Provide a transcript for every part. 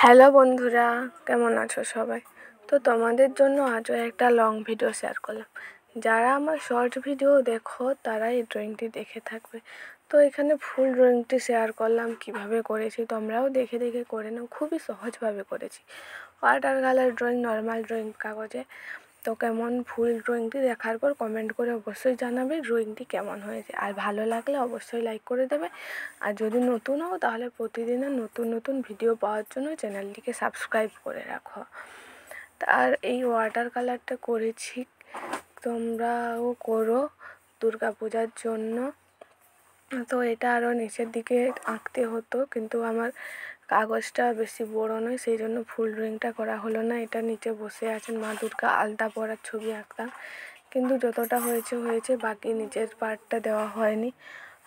Hello বন্ধুরা, কেমন আছো সবাই? তো তোমাদের জন্য আজও একটা লং ভিডিও শেয়ার করলাম। যারা আমার শর্ট ভিডিও দেখো তারা এই ড্রয়িংটি দেখে থাকবে। তো এখানে ফুল ড্রয়িংটি শেয়ার করলাম কিভাবে করেছি, তোমরাও দেখে দেখে করে নাও। খুবই সহজভাবে করেছি। Water colour drawing, normal drawing কাগজে। তো কেমন ফুল ড্রয়িংটি দেখার পর কমেন্ট করে অবশ্যই জানাবে ড্রয়িংটি কেমন হয়েছে। আর ভালো লাগলে অবশ্যই লাইক করে দেবে। আর যদি নতুন হও তাহলে প্রতিদিনের নতুন নতুন ভিডিও পাওয়ার জন্য চ্যানেলটিকে সাবস্ক্রাইব করে রাখো। আর এই ওয়াটার কালারটা করেছি, তোমরাও করো দুর্গা পূজার জন্য। তো এটা আরও নিচের দিকে আঁকতে হতো, কিন্তু আমার কাগজটা বেশি বড় নয়, সেই জন্য ফুল ড্রয়িংটা করা হলো না। এটা নিচে বসে আছেন মা দুর্গা, আলতা পরার ছবি আঁকতাম, কিন্তু যতটা হয়েছে, বাকি নিচের পার্টটা দেওয়া হয়নি।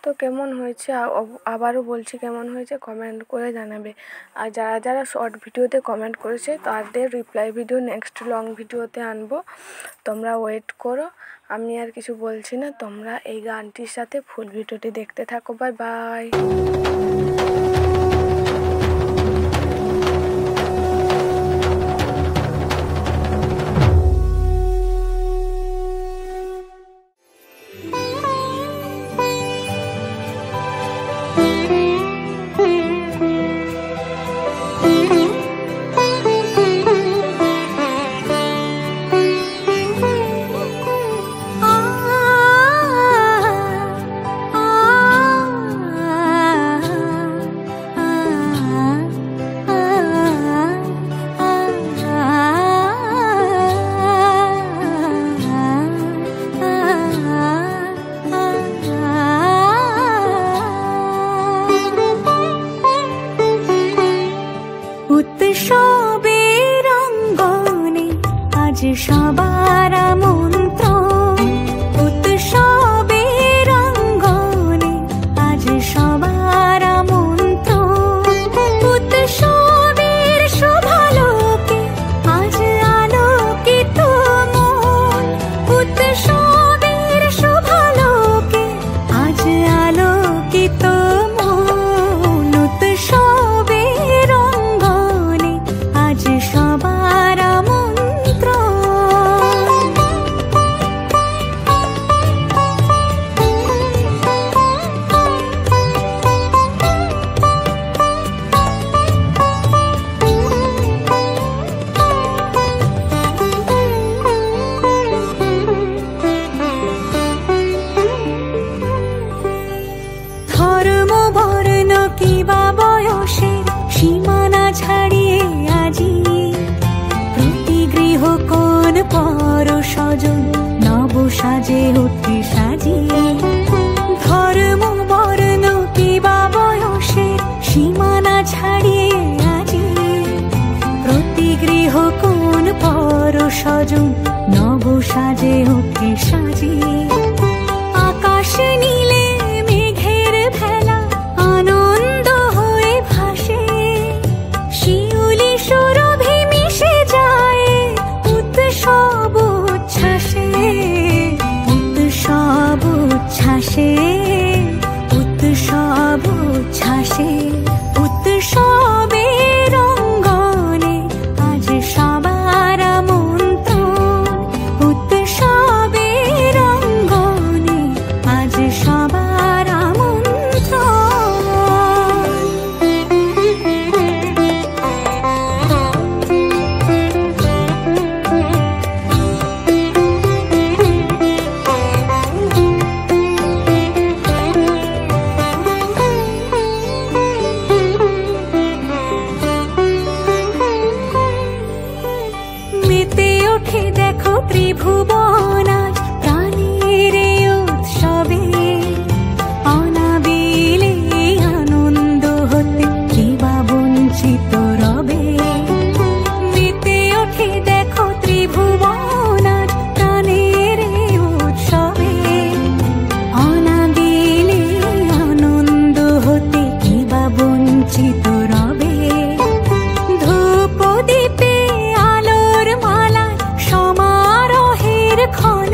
তো কেমন হয়েছে আবারও বলছি, কেমন হয়েছে কমেন্ট করে জানাবে। আর যারা যারা শর্ট ভিডিওতে কমেন্ট করেছে তাদের রিপ্লাই ভিডিও নেক্সট লং ভিডিওতে আনবো, তোমরা ওয়েট করো। আমি আর কিছু বলছি না, তোমরা এই গানটির সাথে ফুল ভিডিওটি দেখতে থাকো। Bye bye. উৎসবের অঙ্গনে আজ সবার আমন্ত্রণ, উৎসবের অঙ্গনে আজ সবার আমন্ত্রণ। উৎসবের শোভালোকে আজ আলোকিত মন, উৎসবের শোভালোকে আজ আলোকিত মন। উৎসবের অঙ্গনে আজ সবার আমন্ত্রণ। ধর্ম বর্ণ কিবা বয়সের সীমানা ছাড়িয়ে আজি প্রতি গৃহ কোন পর স্বজন নব সাজে ওঠে সাজিয়ে। ধর্ম বর্ণ কিবা বয়সের সীমানা ছাড়িয়ে আজি প্রতি গৃহ কোন পর স্বজন নব সাজে ওঠে সাজিয়ে। আকাশ নীলে মেঘের ভেলা আনন্দ হয়ে ভাসে, শিউলি সুরভি মিশে যায় উৎসব উচ্ছ্বাসে, উৎসব উচ্ছ্বাসে, উৎসব উচ্ছ্বাসে। উৎসবের অঙ্গনে আজ সবার আমন্ত্রণ, উৎসবের অঙ্গনে আজ সবার মেতে ওঠে দেখো ত্রিভুবন আজ প্রাণের উৎসবে। অনাবিলে আনন্দ হতে কিবা বঞ্চিত রবে। মেতে ওঠে দেখো ত্রিভুবন আজ প্রাণের উৎসবে। অনাবিলে আনন্দ হতে কিবা বঞ্চিত রবে। ধূপ দীপে আলোর মালা সমারোহের ক্ষণ